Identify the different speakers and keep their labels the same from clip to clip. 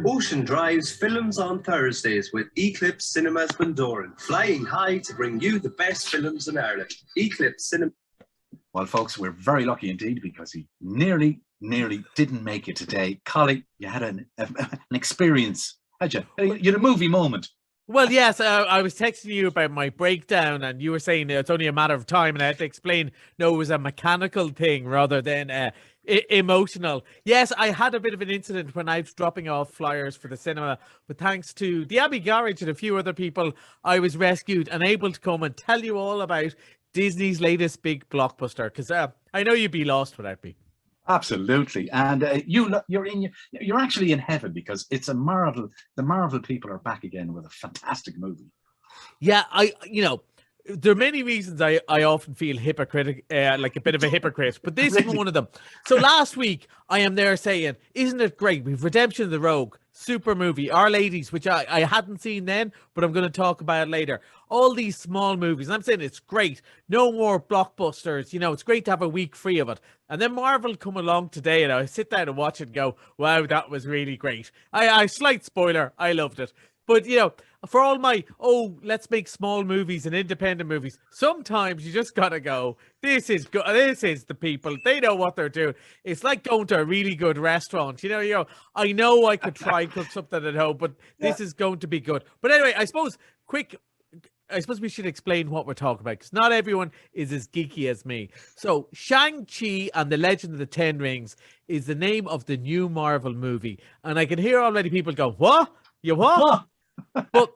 Speaker 1: Ocean Drive's films on Thursdays with Eclipse Cinemas Bundoran, flying high to bring you the best films in Ireland. Eclipse Cinema.
Speaker 2: Well, folks, we're very lucky indeed because he nearly didn't make it today. Collie, you had an experience, had you? You had a movie moment.
Speaker 3: Well, yes, I was texting you about my breakdown and you were saying it's only a matter of time, and I had to explain, no, it was a mechanical thing rather than emotional. Yes, I had a bit of an incident when I was dropping off flyers for the cinema, but thanks to the Abbey Garage and a few other people, I was rescued and able to come and tell you all about Disney's latest big blockbuster, because I know you'd be lost without me.
Speaker 2: Absolutely, and you're actually in heaven because it's a Marvel. The Marvel people are back again with a fantastic movie.
Speaker 3: Yeah, there are many reasons I often feel hypocritic, like a bit of a hypocrite, but this is one of them. So last week, I am there saying, isn't it great? We've Redemption of the Rogue, super movie, Our Ladies, which I hadn't seen then, but I'm going to talk about it later. All these small movies, and I'm saying it's great. No more blockbusters. It's great to have a week free of it. And then Marvel come along today, and I sit down and watch it and go, wow, that was really great. Slight spoiler, I loved it. But, for all my, let's make small movies and independent movies, sometimes you just got to go, this is good. This is the people. They know what they're doing. It's like going to a really good restaurant. I know I could try and cook something at home, but this is going to be good. But anyway, I suppose we should explain what we're talking about, because not everyone is as geeky as me. So Shang-Chi and the Legend of the Ten Rings is the name of the new Marvel movie. And I can hear already people go, what? You what? But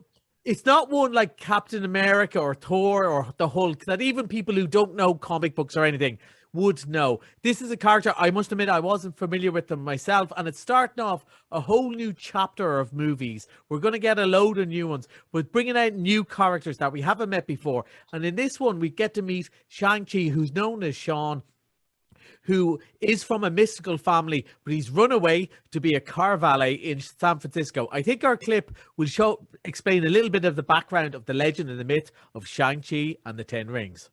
Speaker 3: it's not one like Captain America or Thor or the Hulk that even people who don't know comic books or anything would know. This is a character, I must admit, I wasn't familiar with them myself, and it's starting off a whole new chapter of movies. We're going to get a load of new ones, but bringing out new characters that we haven't met before. And in this one, we get to meet Shang-Chi, who's known as Sean, who is from a mystical family, but he's run away to be a car valet in San Francisco. I think our clip will explain a little bit of the background of the legend and the myth of Shang-Chi and the Ten Rings.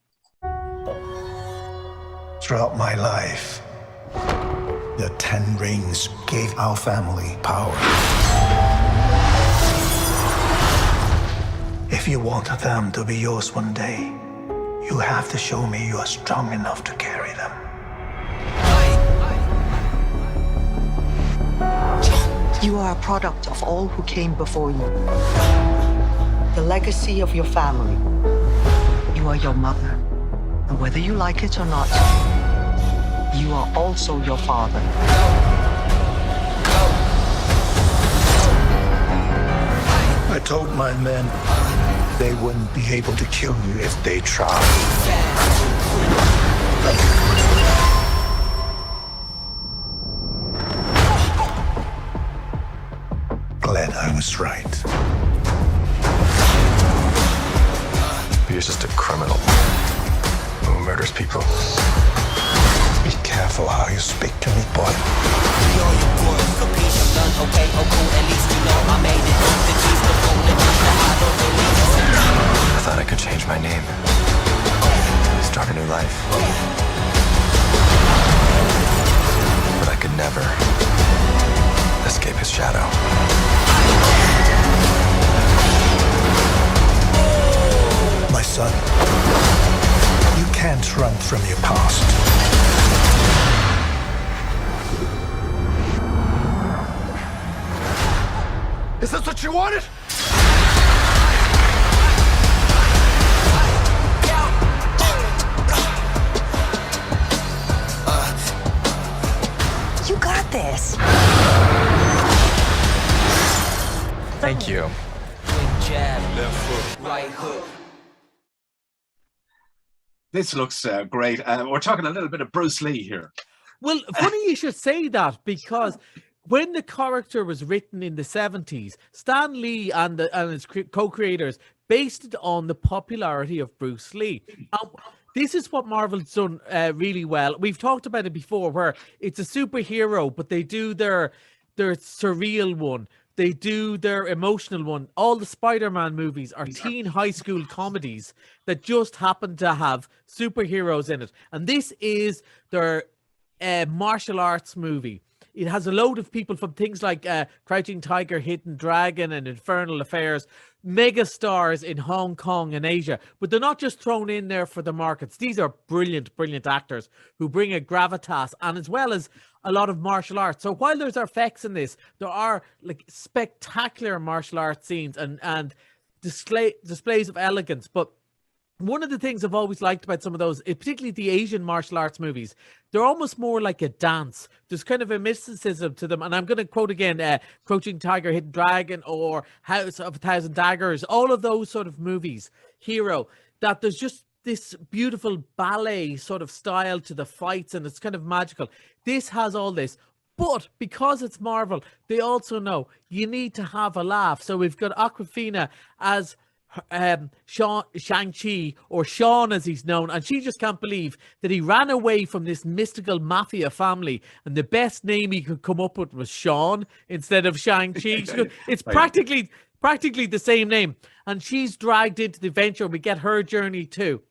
Speaker 4: Throughout my life, the Ten Rings gave our family power. If you want them to be yours one day, you have to show me you are strong enough to carry them.
Speaker 5: You are a product of all who came before you. The legacy of your family. You are your mother. And whether you like it or not, you are also your father.
Speaker 4: I told my men they wouldn't be able to kill you if they tried. Glad I was right.
Speaker 6: You're just a criminal who murders people.
Speaker 4: Be careful how you speak to me, boy.
Speaker 6: I thought I could change my name, start a new life. But I could never escape his shadow.
Speaker 4: My son, you can't run from your past.
Speaker 6: Is this what you wanted?
Speaker 5: You got this.
Speaker 6: Thank you.
Speaker 7: Jab, left foot, right hook.
Speaker 2: This looks great. We're talking a little bit of Bruce Lee here.
Speaker 3: Well, funny you should say that, because when the character was written in the 70s, Stan Lee and his co-creators based it on the popularity of Bruce Lee. This is what Marvel's done really well. We've talked about it before, where it's a superhero, but they do their surreal one. They do their emotional one. All the Spider-Man movies are teen high school comedies that just happen to have superheroes in it. And this is their martial arts movie. It has a load of people from things like Crouching Tiger, Hidden Dragon, and Infernal Affairs, mega stars in Hong Kong and Asia. But they're not just thrown in there for the markets. These are brilliant, brilliant actors who bring a gravitas, and as well as a lot of martial arts. So while there's effects in this, there are like spectacular martial arts scenes and displays of elegance. But one of the things I've always liked about some of those, particularly the Asian martial arts movies, they're almost more like a dance. There's kind of a mysticism to them. And I'm going to quote again, Crouching Tiger, Hidden Dragon, or House of a Thousand Daggers, all of those sort of movies, Hero, that there's just this beautiful ballet sort of style to the fights, and it's kind of magical. This has all this. But because it's Marvel, they also know you need to have a laugh. So we've got Awkwafina as Shang-Chi, or Sean as he's known, and she just can't believe that he ran away from this mystical mafia family, and the best name he could come up with was Sean instead of Shang-Chi. It's practically the same name, and she's dragged into the adventure, and we get her journey too.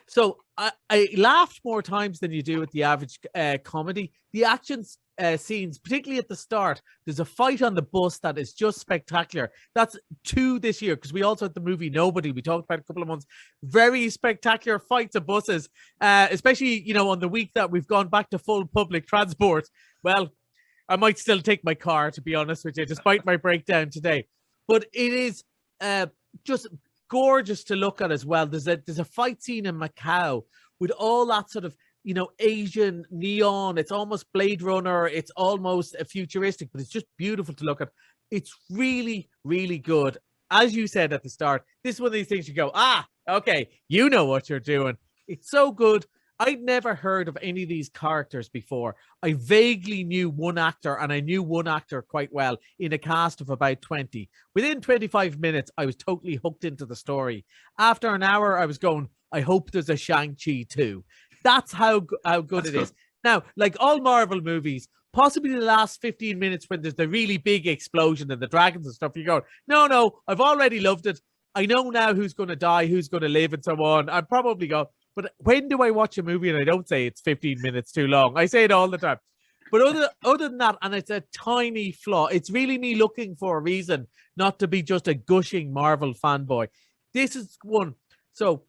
Speaker 3: So I laughed more times than you do at the average comedy. The action scenes, particularly at the start, there's a fight on the bus that is just spectacular. That's 2 this year, because we also had the movie Nobody, we talked about a couple of months. Very spectacular fights of buses, especially, on the week that we've gone back to full public transport. Well, I might still take my car, to be honest with you, despite my breakdown today. But it is just gorgeous to look at as well. There's a fight scene in Macau with all that sort of Asian neon. It's almost Blade Runner. It's almost futuristic, but it's just beautiful to look at. It's really, really good. As you said at the start, this is one of these things you go, okay, you know what you're doing. It's so good. I'd never heard of any of these characters before. I vaguely knew one actor, and I knew one actor quite well in a cast of about 20. Within 25 minutes, I was totally hooked into the story. After an hour, I was going, I hope there's a Shang-Chi too. That's how good it is. Now, like all Marvel movies, possibly the last 15 minutes when there's the really big explosion and the dragons and stuff, you go, no, I've already loved it. I know now who's going to die, who's going to live, and so on. I'd probably go, but when do I watch a movie and I don't say it's 15 minutes too long? I say it all the time. But other than that, and it's a tiny flaw, it's really me looking for a reason not to be just a gushing Marvel fanboy. This is one. So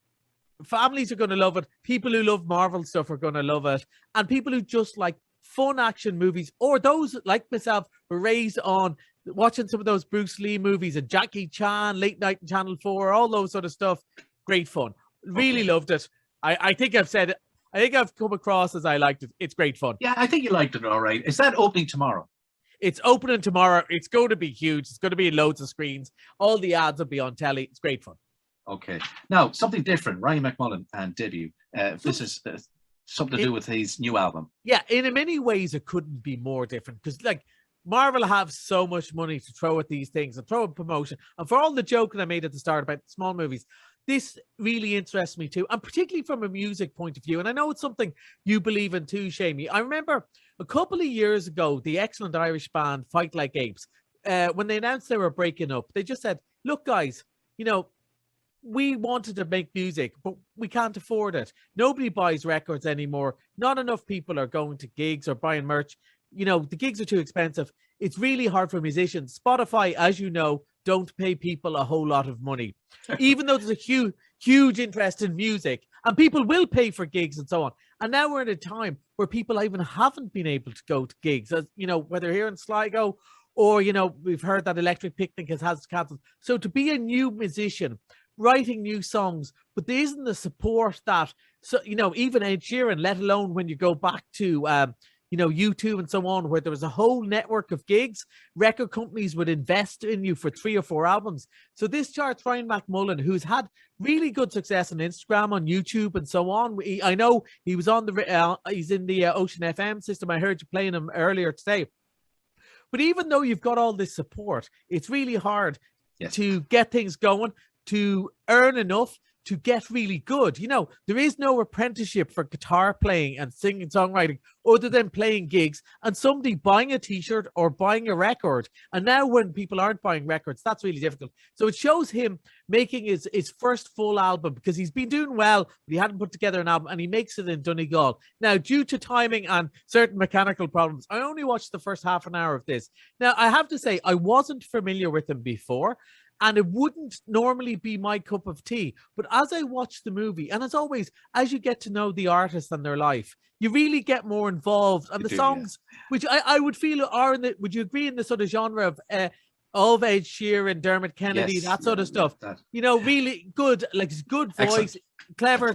Speaker 3: families are going to love it. People who love Marvel stuff are going to love it. And people who just like fun action movies, or those like myself who are raised on watching some of those Bruce Lee movies and Jackie Chan, Late Night in Channel 4, all those sort of stuff. Great fun. Really loved it. I think I've said it. I think I've come across as I liked it. It's great fun.
Speaker 2: Yeah, I think you liked it all right. Is that opening tomorrow?
Speaker 3: It's opening tomorrow. It's going to be huge. It's going to be in loads of screens. All the ads will be on telly. It's great fun.
Speaker 2: Okay. Now, something different. Ryan McMullen and Debut. This is something to do with his new album.
Speaker 3: Yeah, in many ways, it couldn't be more different, because like Marvel have so much money to throw at these things and throw at promotion. And for all the joking I made at the start about small movies, this really interests me too, and particularly from a music point of view. And I know it's something you believe in too, Seamie. I remember a couple of years ago, the excellent Irish band Fight Like Apes, when they announced they were breaking up, they just said, look, guys, we wanted to make music, but we can't afford it. Nobody buys records anymore. Not enough people are going to gigs or buying merch. The gigs are too expensive. It's really hard for musicians. Spotify, as you know, don't pay people a whole lot of money, even though there's a huge interest in music, and people will pay for gigs and so on. And now we're at a time where people even haven't been able to go to gigs, as whether here in Sligo or, we've heard that Electric Picnic has cancelled. So to be a new musician, writing new songs, but there isn't the support that, even Ed Sheeran, let alone when you go back to, YouTube and so on, where there was a whole network of gigs, record companies would invest in you for 3 or 4 albums. So this charts Ryan McMullen, who's had really good success on Instagram, on YouTube, and so on. I know he was on he's in the Ocean FM system. I heard you playing him earlier today. But even though you've got all this support, it's really hard to get things going, to earn enough to get really good. You know, there is no apprenticeship for guitar playing and singing, songwriting, other than playing gigs and somebody buying a t-shirt or buying a record. And now when people aren't buying records, that's really difficult. So it shows him making his first full album, because he's been doing well, but he hadn't put together an album, and he makes it in Donegal. Now, due to timing and certain mechanical problems, I only watched the first half an hour of this. Now, I have to say, I wasn't familiar with him before, and it wouldn't normally be my cup of tea. But as I watched the movie, and as always, as you get to know the artist and their life, you really get more involved. And the songs, which I would feel are in the, would you agree, in the sort of genre of Ed Sheeran, Dermot Kennedy, that sort of stuff. You know, really good, like good voice, clever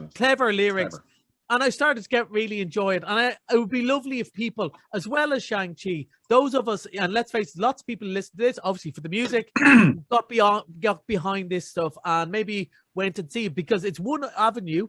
Speaker 3: lyrics. Clever. And I started to get really enjoy it. And it would be lovely if people, as well as Shang-Chi, those of us, and let's face it, lots of people listen to this, obviously for the music, got behind this stuff and maybe went and see it, because it's one avenue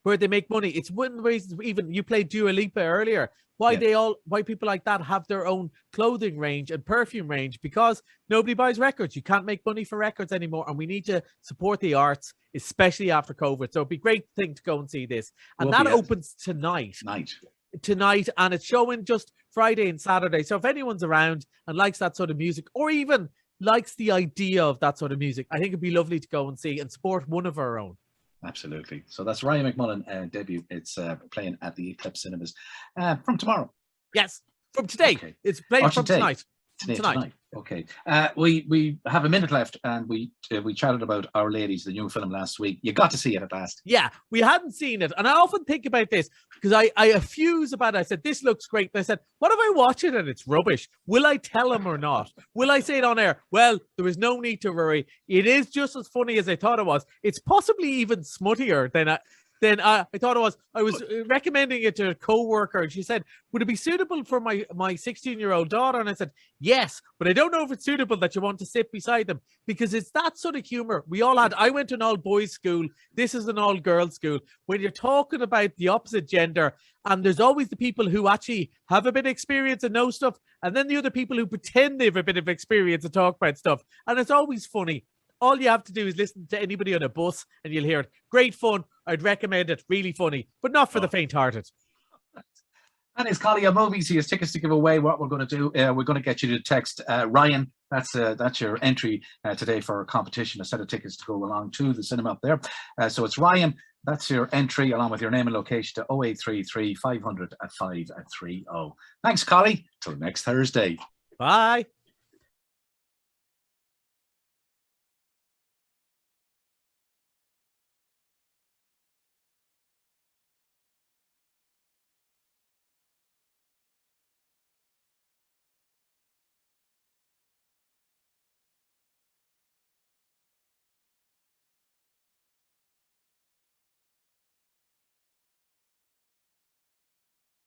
Speaker 3: where they make money. It's one of the reasons, even you played Dua Lipa earlier, why people like that have their own clothing range and perfume range, because nobody buys records. You can't make money for records anymore, and we need to support the arts, especially after COVID. So it'd be a great thing to go and see this. And that opens tonight, and it's showing just Friday and Saturday. So if anyone's around and likes that sort of music, or even likes the idea of that sort of music, I think it'd be lovely to go and see and support one of our own.
Speaker 2: Absolutely. So that's Ryan McMullen debut. It's playing at the Eclipse cinemas from tomorrow.
Speaker 3: Yes, from today. Okay. It's playing from tonight. Tonight. Okay. We have a minute left, and we chatted about Our Ladies, the new film, last week. You got to see it at last. Yeah, we hadn't seen it, and I often think about this because I effuse about it. I said, this looks great. And I said, what if I watch it and it's rubbish? Will I tell him or not? Will I say it on air? Well, there is no need to worry. It is just as funny as I thought it was. It's possibly even smuttier than I thought it was. I was recommending it to a co-worker, and she said, would it be suitable for my 16-year-old daughter? And I said, yes, but I don't know if it's suitable that you want to sit beside them, because it's that sort of humor we all had. I went to an all-boys school. This is an all-girls school. When you're talking about the opposite gender, and there's always the people who actually have a bit of experience and know stuff, and then the other people who pretend they have a bit of experience and talk about stuff. And it's always funny. All you have to do is listen to anybody on a bus and you'll hear it. Great fun. I'd recommend it. Really funny, but not for the faint-hearted.
Speaker 2: That is Collie on Movies. He has tickets to give away. What we're going to do, we're going to get you to text Ryan. That's your entry today for a competition, a set of tickets to go along to the cinema up there. So it's Ryan. That's your entry, along with your name and location, to 0833 500 530. Thanks, Collie. Till next Thursday.
Speaker 3: Bye.